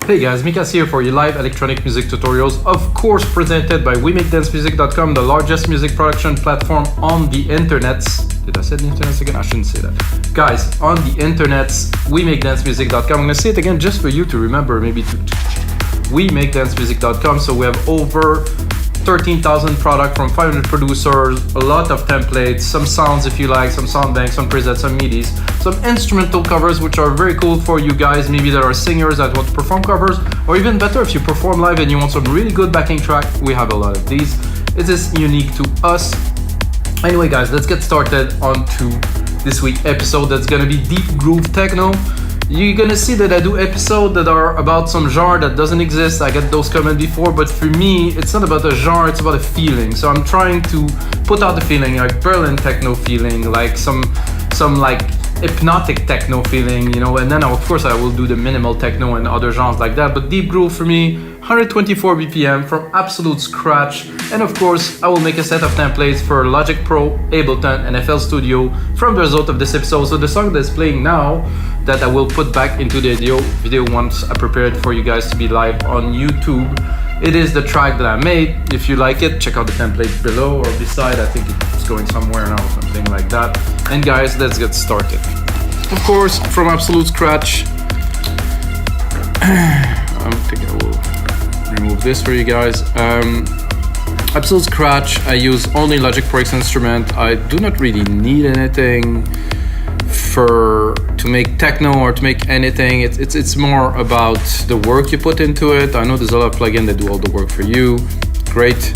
Hey guys, Mikas here for your live electronic music tutorials, of course presented by WeMakeDanceMusic.com, the largest music production platform on the internets. Did I say the internets again? I shouldn't say that. Guys, on the internets, WeMakeDanceMusic.com. I'm gonna say it again just for you to remember, maybe to WeMakeDanceMusic.com. So we have over 13,000 products from 500 producers, a lot of templates, some sounds if you like, some sound banks, some presets, some MIDIs, some instrumental covers which are very cool for you guys, maybe that are singers that want to perform covers, or even better if you perform live and you want some really good backing track, we have a lot of these. It is unique to us. Anyway guys, let's get started on to this week's episode that's gonna be deep groove techno. You're gonna see that I do episodes that are about some genre that doesn't exist. I get those comments before, but for me, it's not about a genre, it's about a feeling. So I'm trying to put out the feeling, like Berlin techno feeling, like some like hypnotic techno feeling, you know, and then of course I will do the minimal techno and other genres like that. But deep groove for me, 124 BPM from absolute scratch. And of course, I will make a set of templates for Logic Pro, Ableton, and FL Studio from the result of this episode. So the song that's playing now, that I will put back into the video once I prepare it for you guys to be live on YouTube. It is the track that I made. If you like it, check out the template below or beside. I think it's going somewhere now, something like that. And guys, let's get started. Of course, from absolute scratch, I think I will remove this for you guys. Absolute scratch, I use only Logic Pro X instrument. I do not really need anything to make techno or to make anything. It's more about the work you put into it. I know there's a lot of plugins that do all the work for you. Great.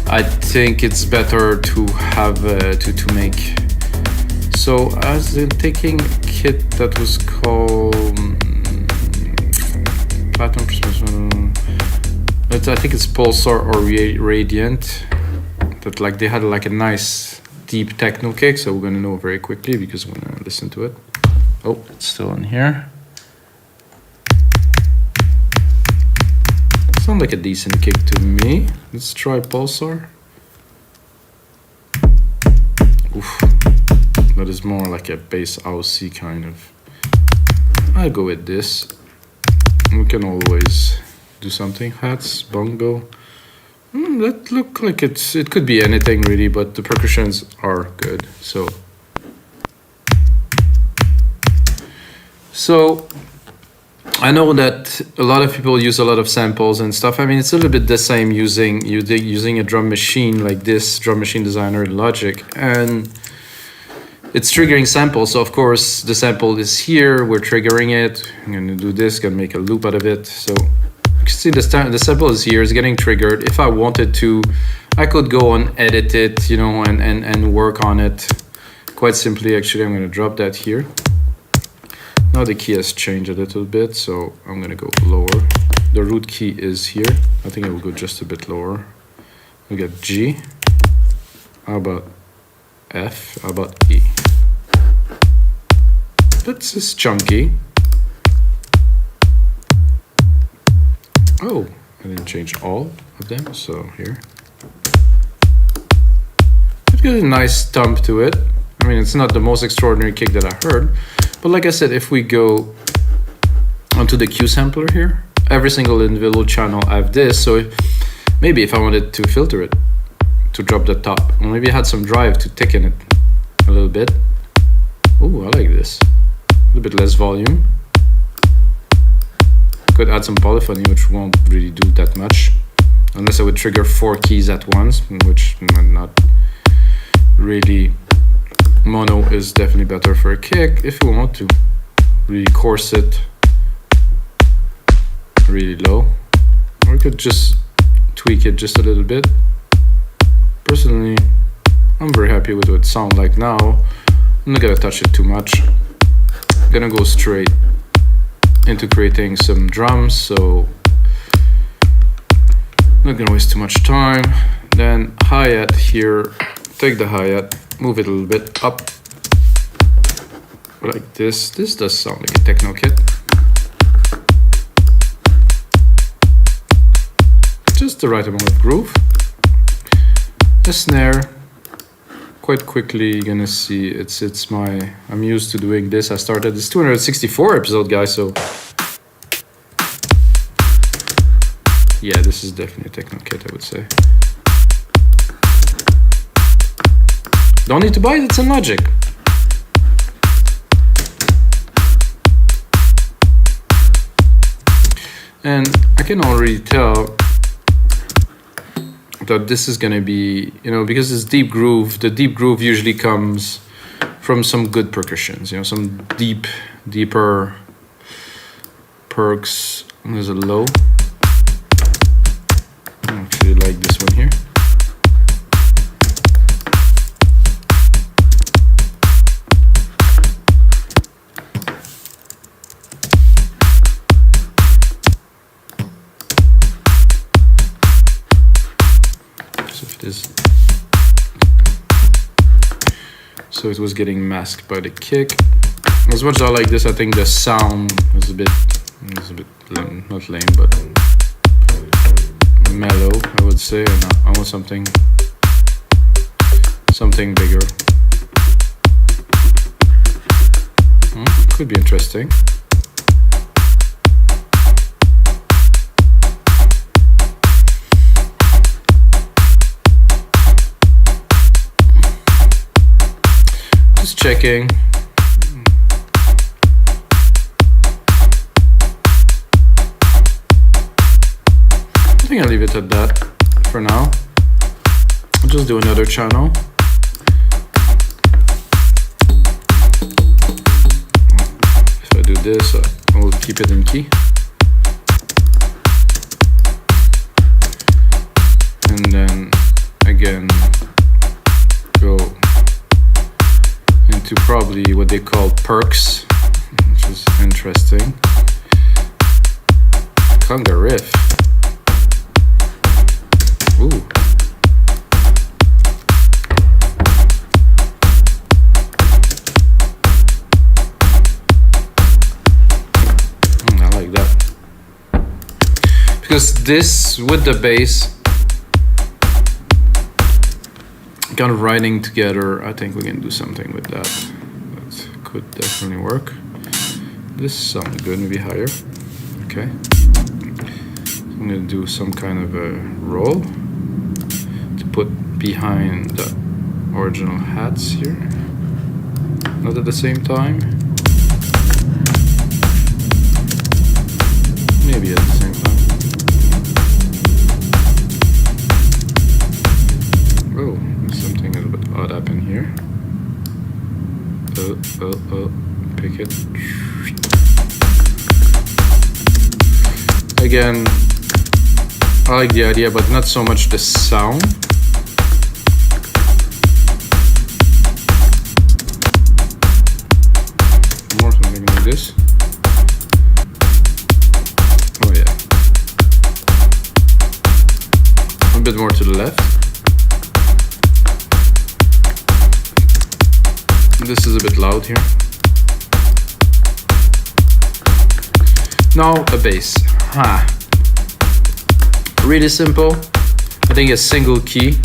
I think it's better to have to make. So I was taking a kit that was called Platinum Prism. I think it's Pulsar or Radiant. That like they had like a nice deep techno kick, so we're gonna know very quickly because we're gonna listen to it. Oh, it's still in here. Sounds like a decent kick to me. Let's try Pulsar. Oof, that is more like a bass housey kind of. I'll go with this. We can always do something. Hats, bongo. That look like it could be anything really, but the percussions are good. So I know that a lot of people use a lot of samples and stuff. I mean, it's a little bit the same using a drum machine like this, Drum Machine Designer in Logic, and it's triggering samples. So of course the sample is here, we're triggering it. I'm gonna do this, gonna make a loop out of it. So see the sample is here, it's getting triggered. If I wanted to, I could go and edit it, you know, and work on it quite simply. Actually, I'm going to drop that here. Now the key has changed a little bit, so I'm going to go lower. The root key is here. I think I will go just a bit lower. We get G. How about F? How about E? That's just chunky. Oh, I didn't change all of them, so here. It gives a nice thump to it. I mean, it's not the most extraordinary kick that I heard, but like I said, if we go onto the Q sampler here, every single individual channel I have this, so maybe if I wanted to filter it, to drop the top, or maybe I had some drive to thicken it a little bit. Oh, I like this. A little bit less volume. Could add some polyphony, which won't really do that much, unless I would trigger 4 keys at once, which not really. Mono is definitely better for a kick if you want to really coarse it really low, or you could just tweak it just a little bit. Personally, I'm very happy with what it sounds like now. I'm not gonna touch it too much. I'm gonna go straight into creating some drums, so I'm not gonna waste too much time. Then hi-hat here, take the hi-hat, move it a little bit up like this. This does sound like a techno kit. Just the right amount of groove. A snare. Quite quickly you're gonna see I'm used to doing this. I started this 264 episode, guys, so Yeah, this is definitely a techno kit, I would say. Don't need to buy it, it's in Logic. And I can already tell that this is gonna be, you know, because it's deep groove, the deep groove usually comes from some good percussions, you know, some deeper perks. There's a low. I actually like this one here. So it was getting masked by the kick. As much as I like this, I think the sound is a bit lame, not lame, but mellow, I would say. And I want something bigger. Could be interesting. Checking. I think I'll leave it at that for now. I'll just do another channel. If I do this, I will keep it in key. And then again, go into probably what they call perks, which is interesting. Conga riff. Ooh. I like that. Because this, with the bass, kind of riding together, I think we can do something with that. That could definitely work. This sounds good, maybe higher. Okay. I'm gonna do some kind of a roll to put behind the original hats here. Not at the same time. Maybe at the same time. Oh, there's something a little bit odd up in here. Pick it. Again, I like the idea, but not so much the sound. More something like this. Oh yeah. A bit more to the left. This is a bit loud here. Now a bass. Really simple. I think a single key.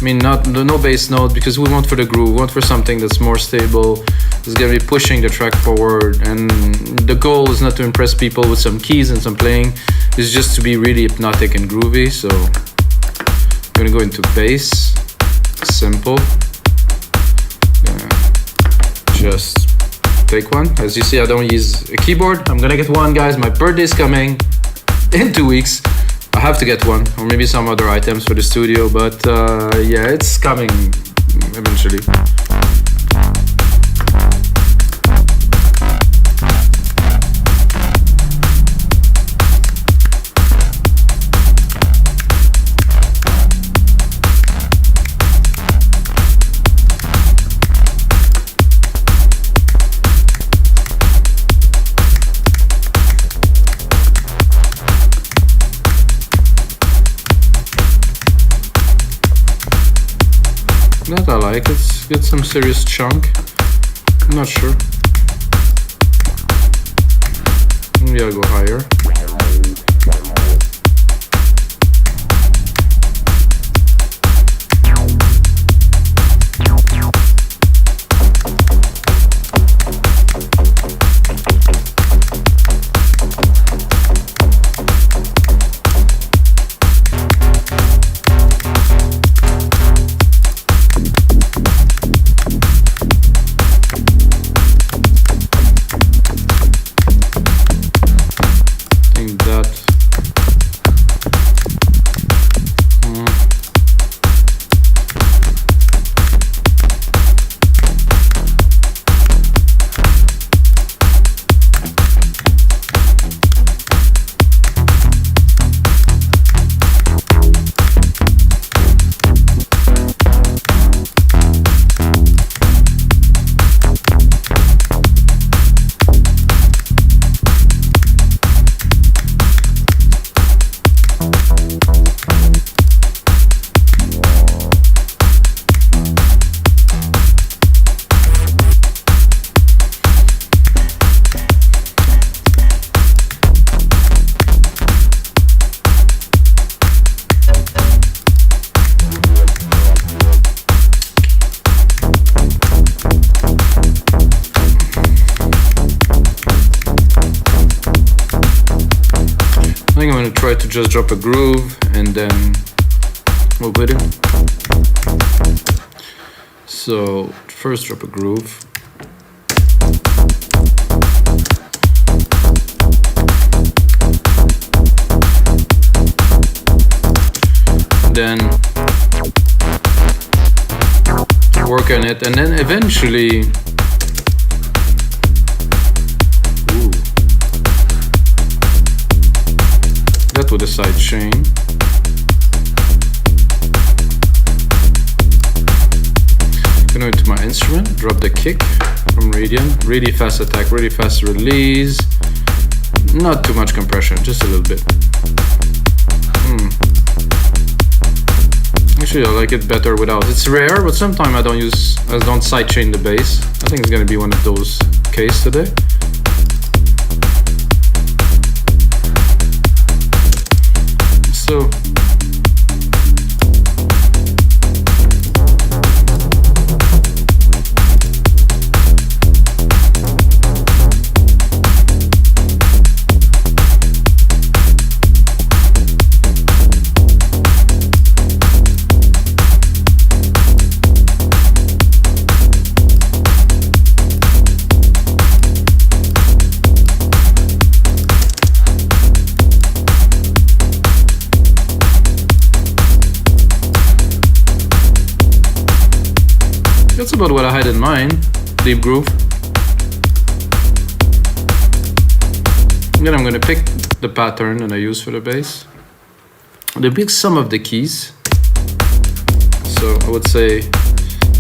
I mean, no bass note, because we want for the groove. We want for something that's more stable. It's gonna be pushing the track forward, and the goal is not to impress people with some keys and some playing. It's just to be really hypnotic and groovy. So I'm gonna go into bass. Simple. Just take one. As you see, I don't use a keyboard. I'm gonna get one, guys. My birthday's coming in 2 weeks. I have to get one, or maybe some other items for the studio, but yeah, it's coming eventually. That I like. Let's get some serious chunk. I'm not sure. Maybe I'll go higher. think I'm gonna try to just drop a groove and then move with it. So first drop a groove. Then work on it, and then eventually that with a side chain. Go into my instrument, drop the kick from Radiant, really fast attack, really fast release, not too much compression, just a little bit. Actually, I like it better without. It's rare, but sometimes I don't sidechain the bass. I think it's gonna be one of those cases today. So that's about what I had in mind, deep groove. And then I'm gonna pick the pattern that I use for the bass. I'm gonna pick some of the keys. So I would say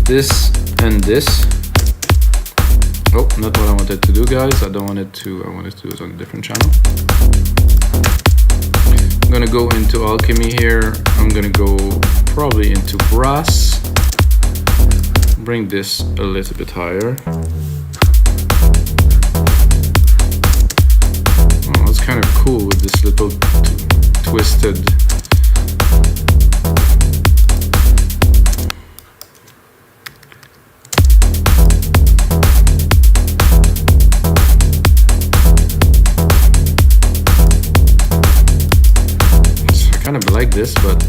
this and this. Oh, not what I wanted to do, guys. I wanted to do it on a different channel. I'm gonna go into Alchemy here. I'm gonna go probably into brass. Bring this a little bit higher. Oh, it's kind of cool with this little twisted. So I kind of like this, but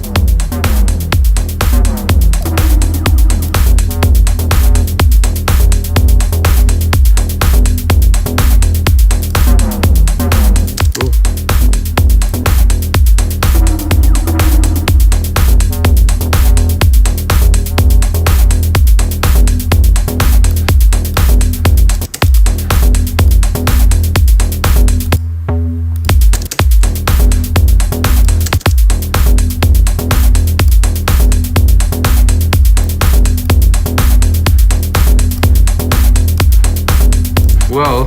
well,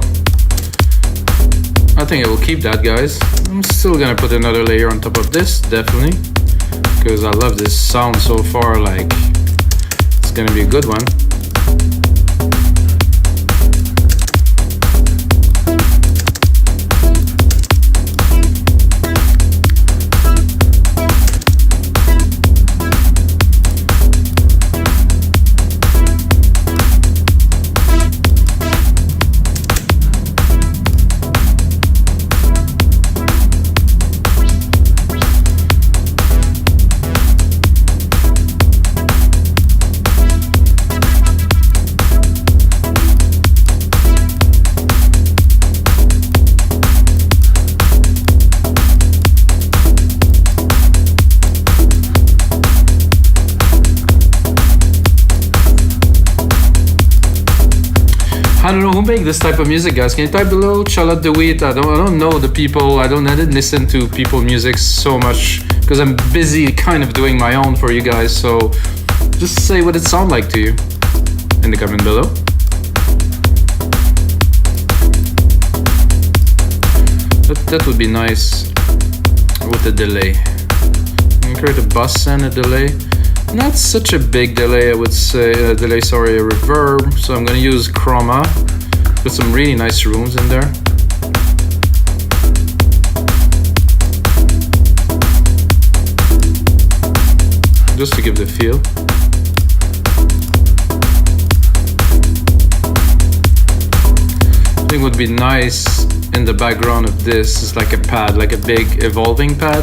I think I will keep that, guys. I'm still gonna put another layer on top of this, definitely, because I love this sound so far. Like, it's gonna be a good one. I don't know who make this type of music, guys. Can you type below? Charlotte DeWitt. I don't know the people. I didn't listen to people music so much because I'm busy kind of doing my own for you guys. So just say what it sounds like to you in the comment below. That would be nice with the delay. I'm gonna create a bus and a delay. Not such a big delay, I would say. A reverb. So I'm gonna use chroma. Put some really nice rooms in there. Just to give the feel. I think would be nice in the background of this is like a pad, like a big evolving pad.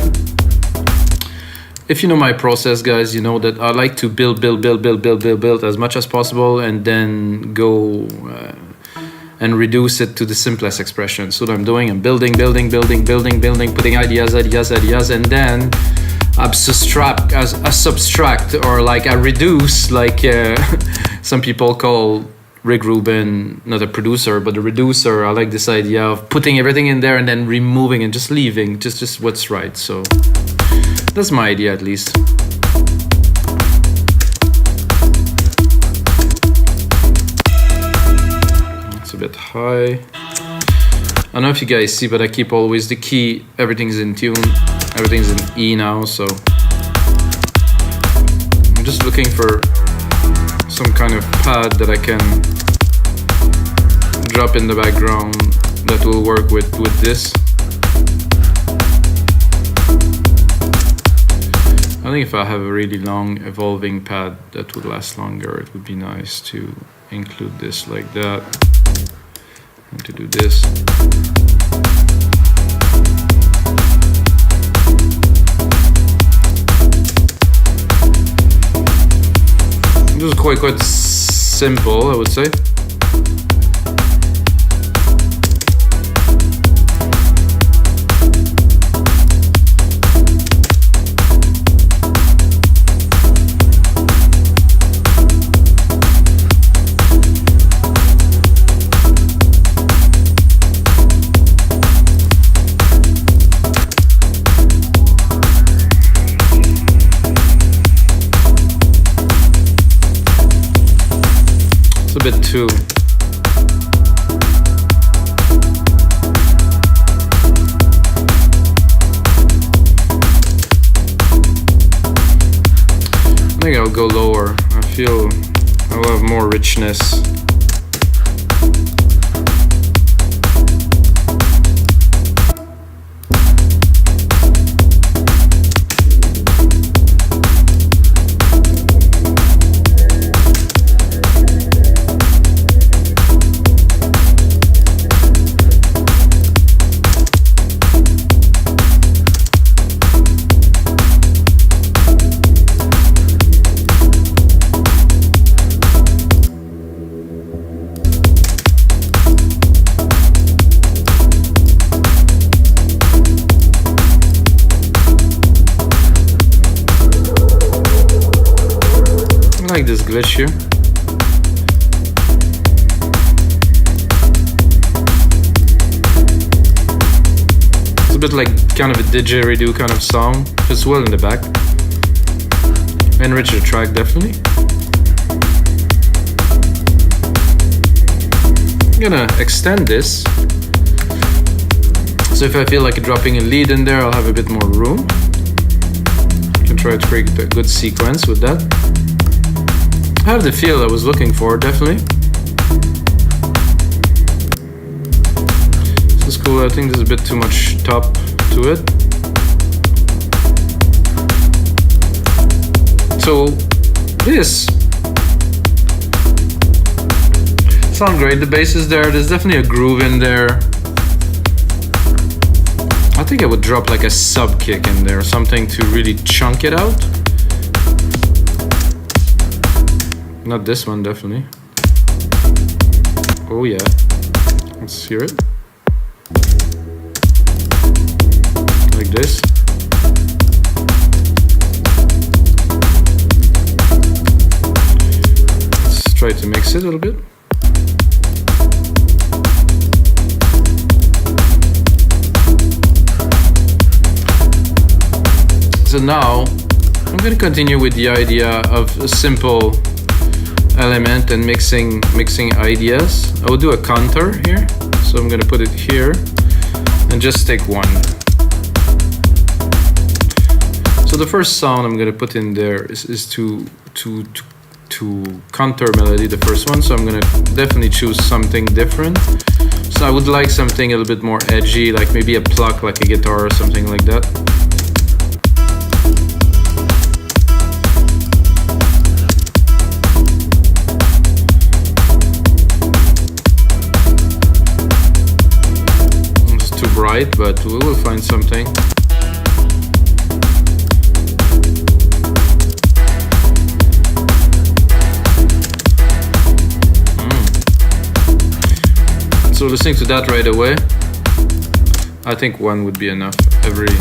If you know my process, guys, you know that I like to build as much as possible, and then go and reduce it to the simplest expression. So what I'm doing, I'm building, putting ideas, and then I subtract, or like I reduce, like some people call Rick Rubin, not a producer, but a reducer. I like this idea of putting everything in there and then removing and just leaving just what's right. So that's my idea, at least. It's a bit high. I don't know if you guys see, but I keep always the key. Everything's in tune. Everything's in E now, so I'm just looking for some kind of pad that I can drop in the background that will work with this. I think if I have a really long evolving pad that would last longer, it would be nice to include this like that, and to do this. This is quite simple, I would say. Bit too. I think I'll go lower. I feel I'll have more richness. I like this glitch here. It's a bit like kind of a didgeridoo kind of sound. Fits well in the back. Enrich the track, definitely. I'm gonna extend this. So if I feel like dropping a lead in there, I'll have a bit more room. I can try to create a good sequence with that. I have the feel I was looking for, definitely. This is cool. I think there's a bit too much top to it. So this sounds great. The bass is there. There's definitely a groove in there. I think I would drop like a sub kick in there, something to really chunk it out. Not this one, definitely. Oh yeah. Let's hear it. Like this. Let's try to mix it a little bit. So now, I'm going to continue with the idea of a simple element and mixing ideas. I will do a contour here, so I'm gonna put it here and just take one. So the first sound I'm gonna put in there is to contour melody, the first one. So I'm gonna definitely choose something different. So I would like something a little bit more edgy, like maybe a pluck, like a guitar or something like that. right, but we will find something. So listening to that right away, I think one would be enough every.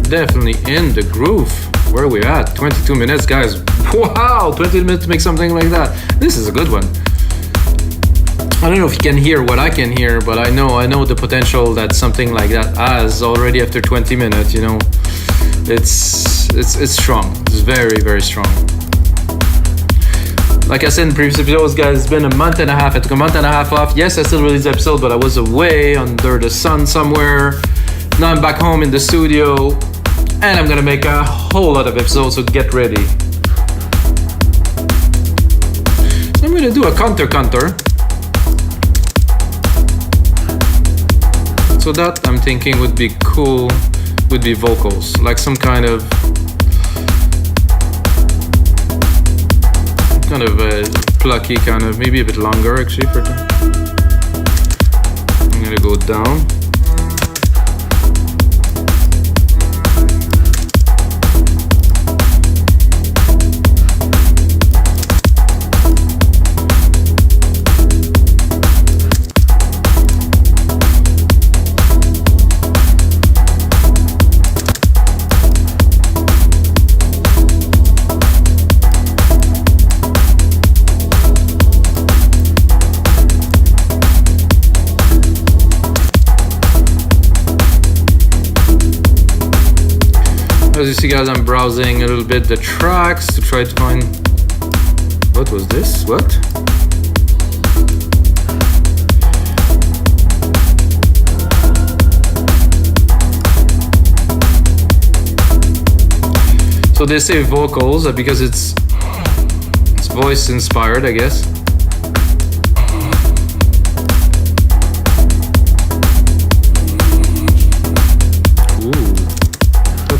Definitely in the groove. Where are we at? 22 minutes, guys. Wow, 20 minutes to make something like that. This is a good one. I don't know if you can hear what I can hear, but I know the potential that something like that has already after 20 minutes, you know. It's strong. It's very, very strong. Like I said in previous episodes, guys, it's been a month and a half. I took a month and a half off. Yes, I still released the episode, but I was away under the sun somewhere. Now I'm back home in the studio. And I'm gonna make a whole lot of episodes, so get ready. So I'm gonna do a counter. So that I'm thinking would be cool, would be vocals, like some kind of plucky, kind of, maybe a bit longer actually. I'm gonna go down. As you see, guys, I'm browsing a little bit the tracks to try to find... What was this? What? So they say vocals because it's voice inspired, I guess.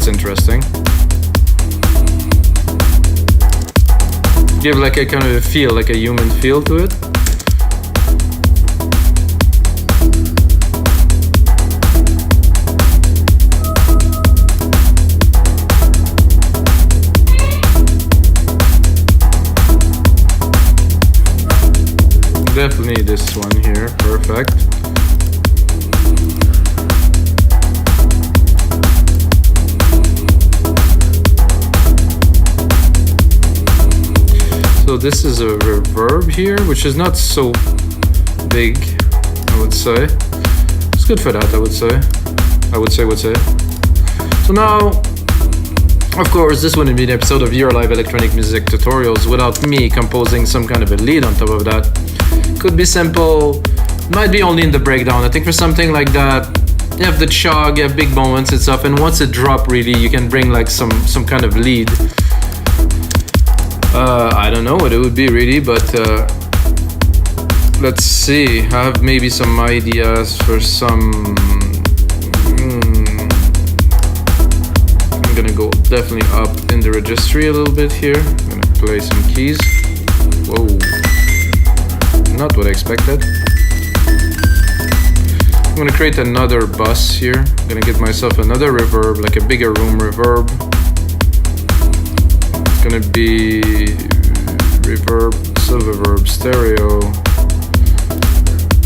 Interesting. Give like a kind of a feel, like a human feel to it. Definitely this one here, perfect. So this is a reverb here, which is not so big, I would say. It's good for that, I would say. So now, of course, this wouldn't be an episode of your live electronic music tutorials without me composing some kind of a lead on top of that. Could be simple, might be only in the breakdown. I think for something like that, you have the chug, you have big moments and stuff, and once it drop really, you can bring like some kind of lead. I don't know what it would be really, but let's see. I have maybe some ideas for some... I'm gonna go definitely up in the registry a little bit here. I'm gonna play some keys. Whoa. Not what I expected. I'm gonna create another bus here. I'm gonna get myself another reverb, like a bigger room reverb. Gonna be reverb, silververb, stereo,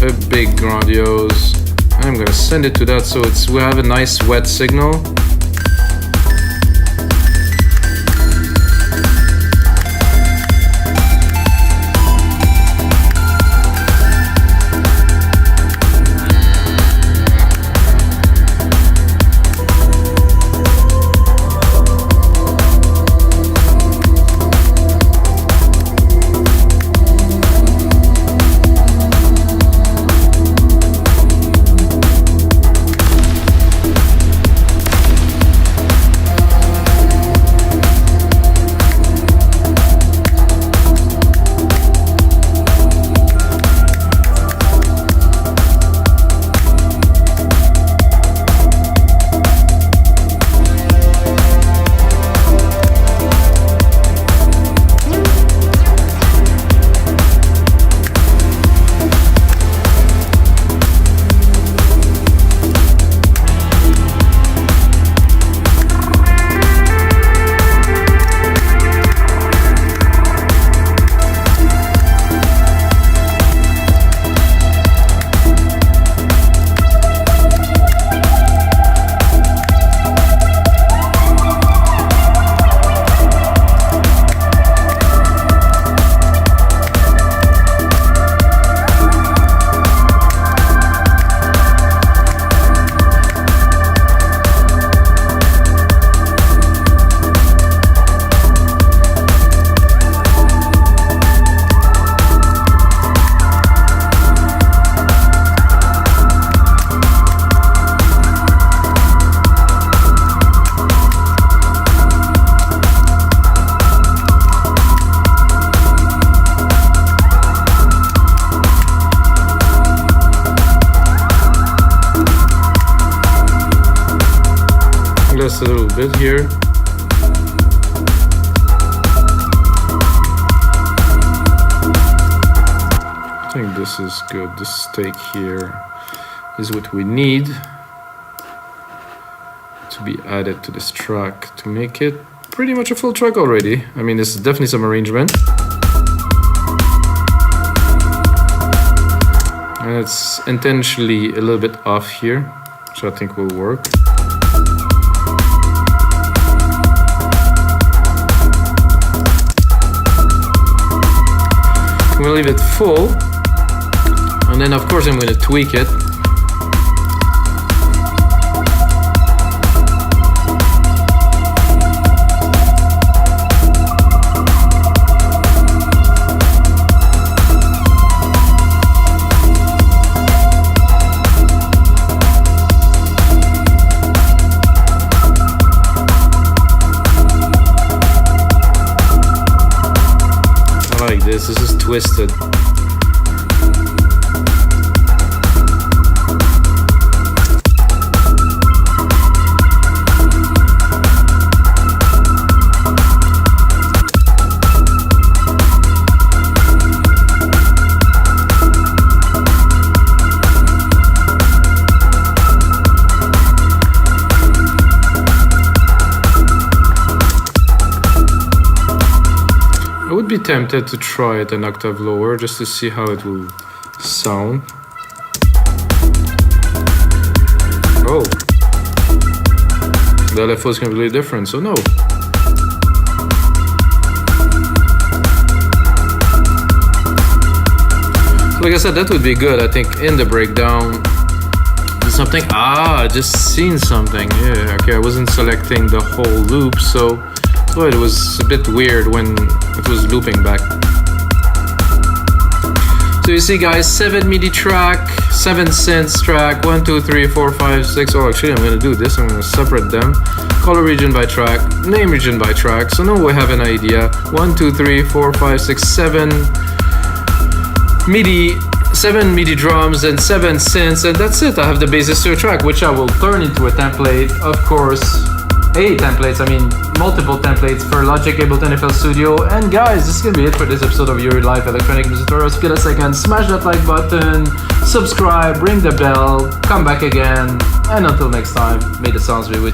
a big grandiose. I'm gonna send it to that so we have a nice wet signal. a little bit here. I think this is good. This stake here is what we need to be added to this track to make it pretty much a full track already. I mean, this is definitely some arrangement. And it's intentionally a little bit off here, which I think will work. I'm gonna leave it full. And then of course I'm gonna tweak it. This is twisted. I would be tempted to try it an octave lower just to see how it will sound. Oh, the LFO is completely different, so no. So like I said, that would be good, I think, in the breakdown. Something, I just seen something, yeah, okay, I wasn't selecting the whole loop, so it was a bit weird when it was looping back. So you see guys, 7 MIDI track, 7 synths track, 1, 2, 3, 4, 5, 6. Oh, actually I'm gonna do this, I'm gonna separate them. Color region by track, name region by track. So now we have an idea. 1, 2, 3, 4, 5, 6, 7 MIDI drums and 7 synths, and that's it. I have the basis to a track, which I will turn into a template, of course. Multiple templates for Logic, Ableton, FL Studio. And guys, this is gonna be it for this episode of your live electronic music tutorials. If you get a second, smash that like button, subscribe, ring the bell, come back again, and until next time, may the sounds be with you.